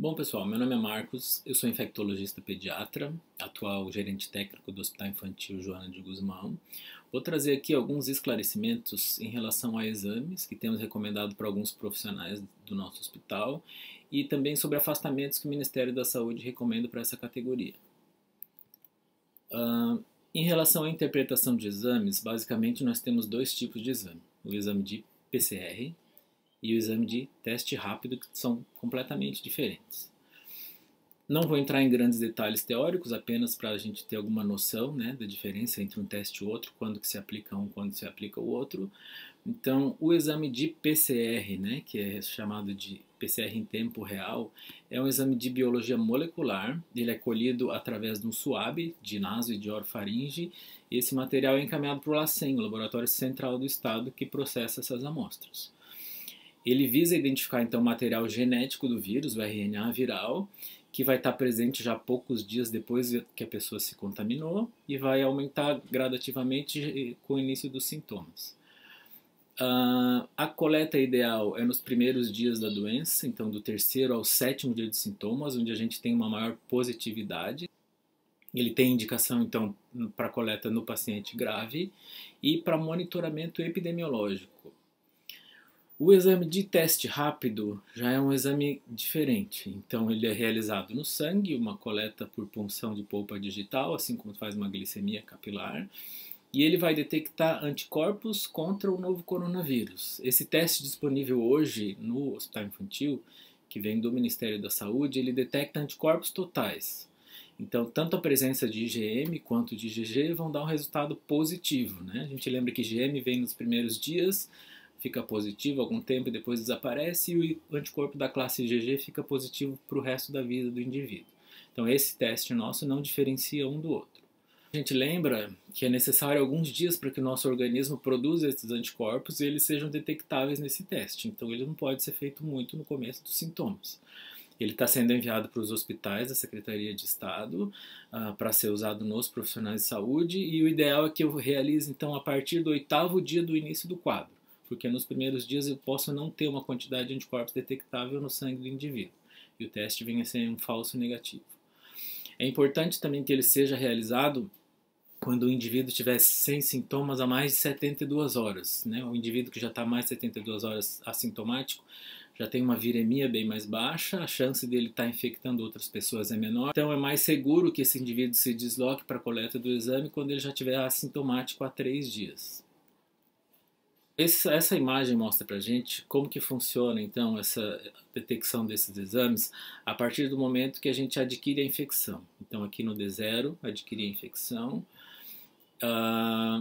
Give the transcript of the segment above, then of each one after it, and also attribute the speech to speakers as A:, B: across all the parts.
A: Bom, pessoal, meu nome é Marcos, eu sou infectologista pediatra, atual gerente técnico do Hospital Infantil Joana de Guzmão. Vou trazer aqui alguns esclarecimentos em relação a exames que temos recomendado para alguns profissionais do nosso hospital e também sobre afastamentos que o Ministério da Saúde recomenda para essa categoria. Em relação à interpretação de exames, basicamente nós temos dois tipos de exame: o exame de PCR e o exame de teste rápido, que são completamente diferentes. Não vou entrar em grandes detalhes teóricos, apenas para a gente ter alguma noção, né, da diferença entre um teste e outro, quando que se aplica um, quando se aplica o outro. Então, o exame de PCR, né, que é chamado de PCR em tempo real, é um exame de biologia molecular. Ele é colhido através de um suave de naso e de orofaringe, e esse material é encaminhado para o LACEN, o Laboratório Central do Estado, que processa essas amostras. Ele visa identificar então o material genético do vírus, o RNA viral, que vai estar presente já poucos dias depois que a pessoa se contaminou e vai aumentar gradativamente com o início dos sintomas. A coleta ideal é nos primeiros dias da doença, então do terceiro ao sétimo dia de sintomas, onde a gente tem uma maior positividade. Ele tem indicação então para coleta no paciente grave e para monitoramento epidemiológico. O exame de teste rápido já é um exame diferente, então ele é realizado no sangue, uma coleta por punção de polpa digital, assim como faz uma glicemia capilar, e ele vai detectar anticorpos contra o novo coronavírus. Esse teste disponível hoje no Hospital Infantil, que vem do Ministério da Saúde, ele detecta anticorpos totais. Então, tanto a presença de IgM quanto de IgG vão dar um resultado positivo, né? A gente lembra que IgM vem nos primeiros dias, fica positivo algum tempo e depois desaparece, e o anticorpo da classe IgG fica positivo para o resto da vida do indivíduo. Então esse teste nosso não diferencia um do outro. A gente lembra que é necessário alguns dias para que o nosso organismo produza esses anticorpos e eles sejam detectáveis nesse teste. Então ele não pode ser feito muito no começo dos sintomas. Ele está sendo enviado para os hospitais da Secretaria de Estado para ser usado nos profissionais de saúde, e o ideal é que eu realize então a partir do 8º dia do início do quadro, porque nos primeiros dias eu posso não ter uma quantidade de anticorpos detectável no sangue do indivíduo, e o teste venha a ser um falso negativo. É importante também que ele seja realizado quando o indivíduo estiver sem sintomas há mais de 72 horas. Né? O indivíduo que já está mais de 72 horas assintomático já tem uma viremia bem mais baixa, a chance dele estar infectando outras pessoas é menor. Então é mais seguro que esse indivíduo se desloque para a coleta do exame quando ele já estiver assintomático há 3 dias. Essa imagem mostra para a gente como que funciona então essa detecção desses exames a partir do momento que a gente adquire a infecção. Então aqui no D0 adquiri a infecção,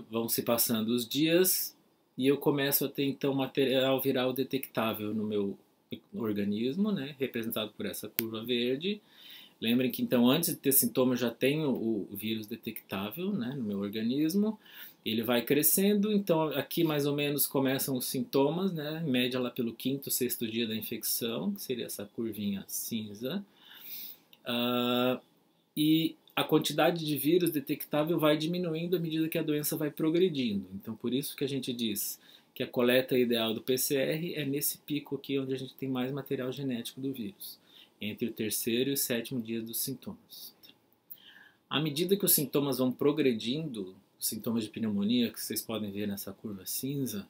A: vão se passando os dias e eu começo a ter então material viral detectável no meu organismo, né, representado por essa curva verde. Lembrem que então antes de ter sintomas já tenho o vírus detectável, né, no meu organismo. Ele vai crescendo, então aqui mais ou menos começam os sintomas, né, em média lá pelo 5º, 6º dia da infecção, que seria essa curvinha cinza. E a quantidade de vírus detectável vai diminuindo à medida que a doença vai progredindo. Então por isso que a gente diz que a coleta ideal do PCR é nesse pico aqui onde a gente tem mais material genético do vírus, entre o 3º e o 7º dia dos sintomas. À medida que os sintomas vão progredindo, os sintomas de pneumonia que vocês podem ver nessa curva cinza,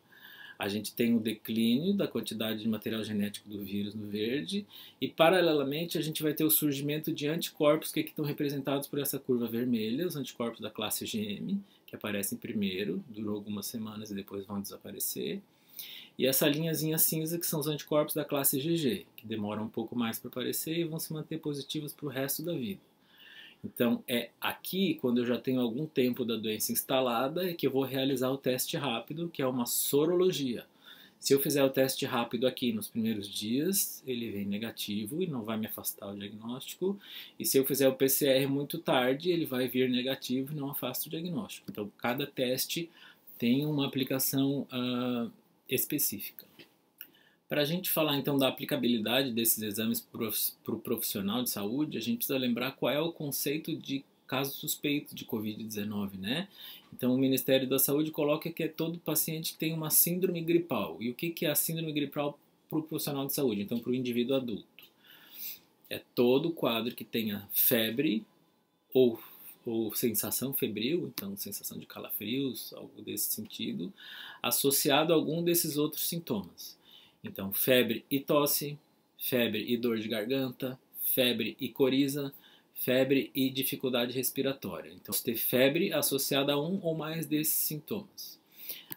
A: a gente tem o declínio da quantidade de material genético do vírus no verde, e paralelamente a gente vai ter o surgimento de anticorpos que aqui estão representados por essa curva vermelha, os anticorpos da classe IgM, que aparecem primeiro, duram algumas semanas e depois vão desaparecer. E essa linhazinha cinza que são os anticorpos da classe IgG, que demoram um pouco mais para aparecer e vão se manter positivos para o resto da vida. Então é aqui, quando eu já tenho algum tempo da doença instalada, é que eu vou realizar o teste rápido, que é uma sorologia. Se eu fizer o teste rápido aqui nos primeiros dias, ele vem negativo e não vai me afastar o diagnóstico. E se eu fizer o PCR muito tarde, ele vai vir negativo e não afasta o diagnóstico. Então cada teste tem uma aplicação específica. Para a gente falar então da aplicabilidade desses exames para o profissional de saúde, a gente precisa lembrar qual é o conceito de caso suspeito de Covid-19, né? Então o Ministério da Saúde coloca que é todo paciente que tem uma síndrome gripal. E o que é a síndrome gripal para o profissional de saúde? Então para o indivíduo adulto. É todo quadro que tenha febre ou sensação febril, então sensação de calafrios, algo desse sentido, associado a algum desses outros sintomas. Então, febre e tosse, febre e dor de garganta, febre e coriza, febre e dificuldade respiratória. Então, ter febre associada a um ou mais desses sintomas.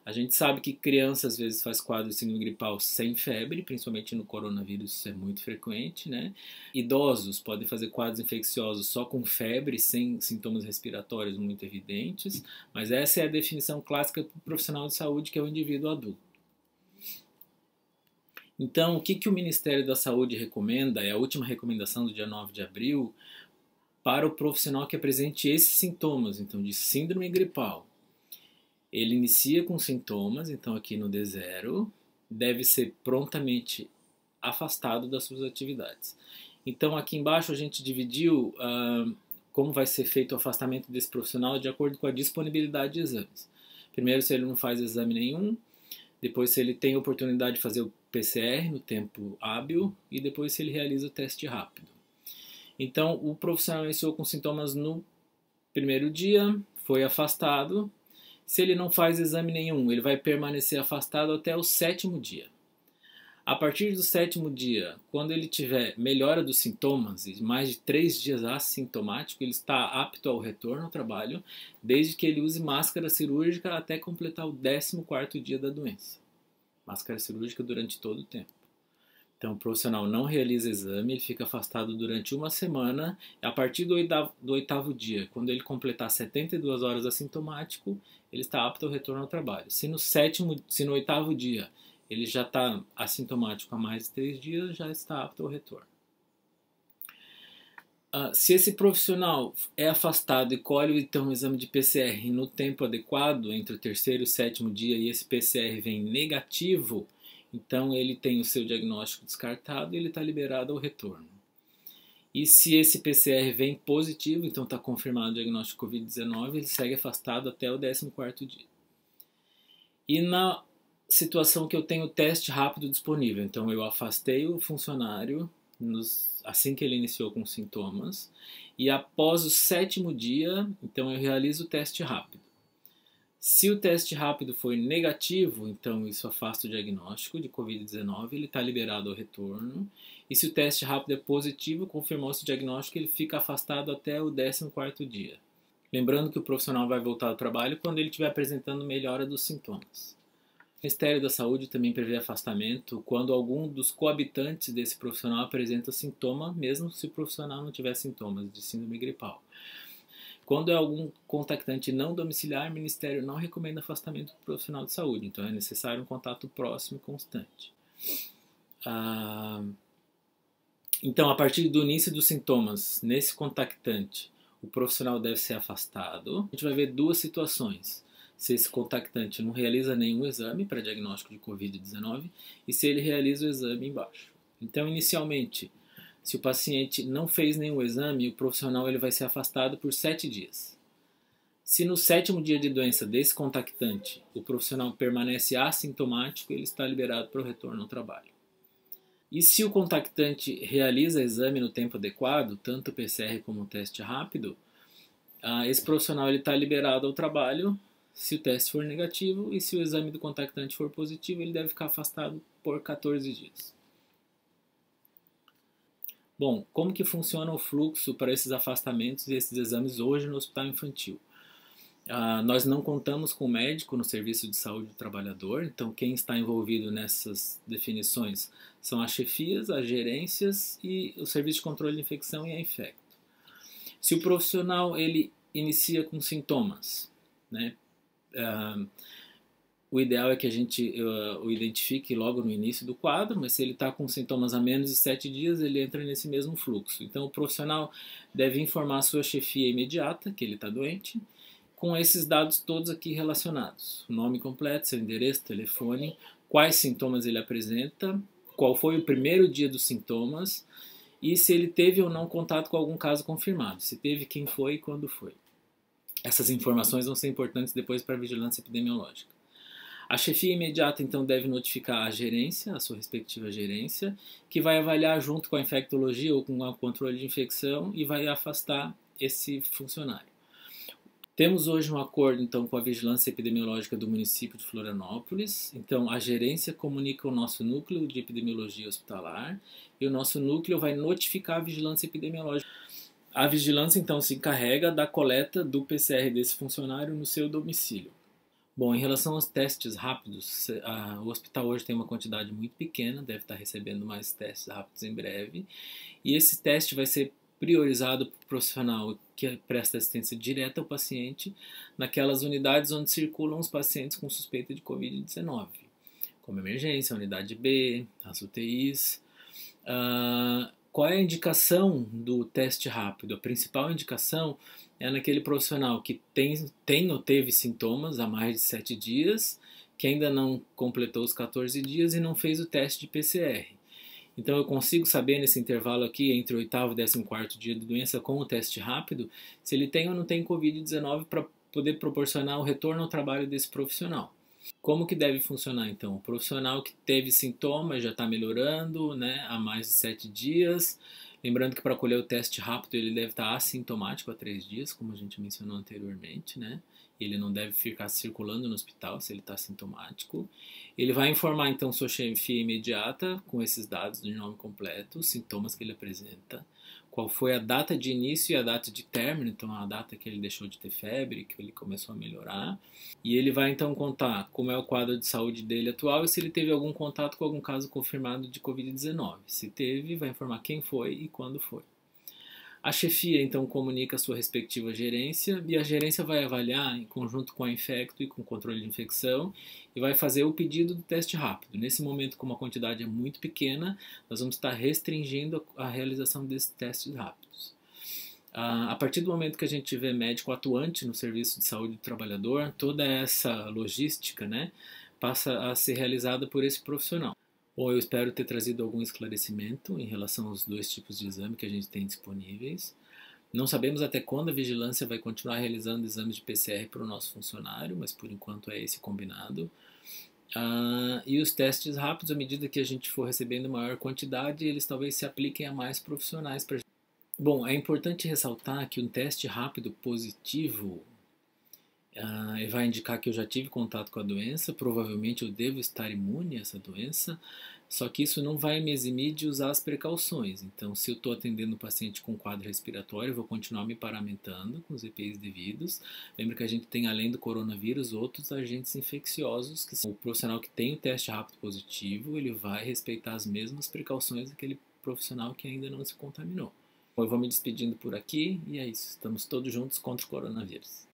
A: A gente sabe que criança às vezes faz quadro de síndrome gripal sem febre, principalmente no coronavírus isso é muito frequente, né? Idosos podem fazer quadros infecciosos só com febre, sem sintomas respiratórios muito evidentes, mas essa é a definição clássica para o profissional de saúde, que é o indivíduo adulto. Então, o que o Ministério da Saúde recomenda, é a última recomendação do dia 9 de abril, para o profissional que apresente esses sintomas, então de síndrome gripal. Ele inicia com sintomas, então aqui no D0, deve ser prontamente afastado das suas atividades. Então aqui embaixo a gente dividiu como vai ser feito o afastamento desse profissional de acordo com a disponibilidade de exames. Primeiro, se ele não faz exame nenhum, depois se ele tem oportunidade de fazer o PCR no tempo hábil e depois se ele realiza o teste rápido. Então o profissional iniciou com sintomas no primeiro dia, foi afastado. Se ele não faz exame nenhum, ele vai permanecer afastado até o 7º dia. A partir do 7º dia, quando ele tiver melhora dos sintomas e mais de 3 dias assintomático, ele está apto ao retorno ao trabalho, desde que ele use máscara cirúrgica até completar o 14º dia da doença. Máscara cirúrgica durante todo o tempo. Então, o profissional não realiza exame, ele fica afastado durante uma semana. A partir do 8º dia, quando ele completar 72 horas assintomático, ele está apto ao retorno ao trabalho. Se no 8º dia ele já está assintomático há mais de 3 dias, já está apto ao retorno. Se esse profissional é afastado e colhe então um exame de PCR no tempo adequado, entre o 3º e o 7º dia, e esse PCR vem negativo, então ele tem o seu diagnóstico descartado e ele está liberado ao retorno. E se esse PCR vem positivo, então está confirmado o diagnóstico de Covid-19, ele segue afastado até o 14º dia. E na situação que eu tenho teste rápido disponível, então eu afastei o funcionário assim que ele iniciou com sintomas, e após o 7º dia, então eu realizo o teste rápido. Se o teste rápido for negativo, então isso afasta o diagnóstico de Covid-19, ele está liberado ao retorno. E se o teste rápido é positivo, confirmou-se o diagnóstico, ele fica afastado até o 14º dia. Lembrando que o profissional vai voltar ao trabalho quando ele estiver apresentando melhora dos sintomas. O Ministério da Saúde também prevê afastamento quando algum dos coabitantes desse profissional apresenta sintoma, mesmo se o profissional não tiver sintomas de síndrome gripal. Quando é algum contactante não domiciliar, o Ministério não recomenda afastamento do profissional de saúde, então é necessário um contato próximo e constante. Então, a partir do início dos sintomas, nesse contactante, o profissional deve ser afastado. A gente vai ver 2 situações. Se esse contactante não realiza nenhum exame para diagnóstico de Covid-19 e se ele realiza o exame embaixo. Então, inicialmente, se o paciente não fez nenhum exame, o profissional ele vai ser afastado por 7 dias. Se no 7º dia de doença desse contactante o profissional permanece assintomático, ele está liberado para o retorno ao trabalho. E se o contactante realiza exame no tempo adequado, tanto o PCR como o teste rápido, esse profissional ele está liberado ao trabalho se o teste for negativo, e se o exame do contactante for positivo, ele deve ficar afastado por 14 dias. Bom, como que funciona o fluxo para esses afastamentos e esses exames hoje no hospital infantil? Nós não contamos com médico no serviço de saúde do trabalhador, então quem está envolvido nessas definições são as chefias, as gerências e o serviço de controle de infecção e a infecto. Se o profissional ele inicia com sintomas, né, o ideal é que a gente o identifique logo no início do quadro, mas se ele está com sintomas há menos de 7 dias, ele entra nesse mesmo fluxo. Então, o profissional deve informar a sua chefia imediata que ele está doente, com esses dados todos aqui relacionados. O nome completo, seu endereço, telefone, quais sintomas ele apresenta, qual foi o primeiro dia dos sintomas e se ele teve ou não contato com algum caso confirmado. Se teve, quem foi e quando foi. Essas informações vão ser importantes depois para a vigilância epidemiológica. A chefia imediata, então, deve notificar a gerência, a sua respectiva gerência, que vai avaliar junto com a infectologia ou com o controle de infecção e vai afastar esse funcionário. Temos hoje um acordo, então, com a vigilância epidemiológica do município de Florianópolis. Então, a gerência comunica o nosso núcleo de epidemiologia hospitalar e o nosso núcleo vai notificar a vigilância epidemiológica. A vigilância, então, se encarrega da coleta do PCR desse funcionário no seu domicílio. Bom, em relação aos testes rápidos, o hospital hoje tem uma quantidade muito pequena, deve estar recebendo mais testes rápidos em breve. E esse teste vai ser priorizado para o profissional que presta assistência direta ao paciente naquelas unidades onde circulam os pacientes com suspeita de Covid-19, como emergência, unidade B, as UTIs. Qual é a indicação do teste rápido? A principal indicação é naquele profissional que tem ou teve sintomas há mais de 7 dias, que ainda não completou os 14 dias e não fez o teste de PCR. Então eu consigo saber nesse intervalo aqui, entre o 8º e 14º dia de doença, com o teste rápido, se ele tem ou não tem Covid-19 para poder proporcionar o retorno ao trabalho desse profissional. Como que deve funcionar então? O profissional que teve sintomas já está melhorando, né, há mais de 7 dias. Lembrando que para colher o teste rápido ele deve estar assintomático há 3 dias, como a gente mencionou anteriormente, né? Ele não deve ficar circulando no hospital se ele está sintomático. Ele vai informar então sua chefia imediata com esses dados de nome completo, os sintomas que ele apresenta, qual foi a data de início e a data de término, então a data que ele deixou de ter febre, que ele começou a melhorar. E ele vai então contar como é o quadro de saúde dele atual e se ele teve algum contato com algum caso confirmado de Covid-19. Se teve, vai informar quem foi e quando foi. A chefia então comunica a sua respectiva gerência e a gerência vai avaliar em conjunto com a infecto e com o controle de infecção e vai fazer o pedido do teste rápido. Nesse momento, como a quantidade é muito pequena, nós vamos estar restringindo a realização desses testes rápidos. A partir do momento que a gente tiver médico atuante no serviço de saúde do trabalhador, toda essa logística, né, passa a ser realizada por esse profissional. Bom, eu espero ter trazido algum esclarecimento em relação aos 2 tipos de exame que a gente tem disponíveis. Não sabemos até quando a vigilância vai continuar realizando exames de PCR para o nosso funcionário, mas por enquanto é esse combinado. E os testes rápidos, à medida que a gente for recebendo maior quantidade, eles talvez se apliquem a mais profissionais. Bom, é importante ressaltar que um teste rápido positivo vai indicar que eu já tive contato com a doença, provavelmente eu devo estar imune a essa doença, só que isso não vai me eximir de usar as precauções. Então, se eu estou atendendo um paciente com quadro respiratório, eu vou continuar me paramentando com os EPIs devidos. Lembra que a gente tem, além do coronavírus, outros agentes infecciosos, que são o profissional que tem o teste rápido positivo, ele vai respeitar as mesmas precauções daquele profissional que ainda não se contaminou. Eu vou me despedindo por aqui e é isso. Estamos todos juntos contra o coronavírus.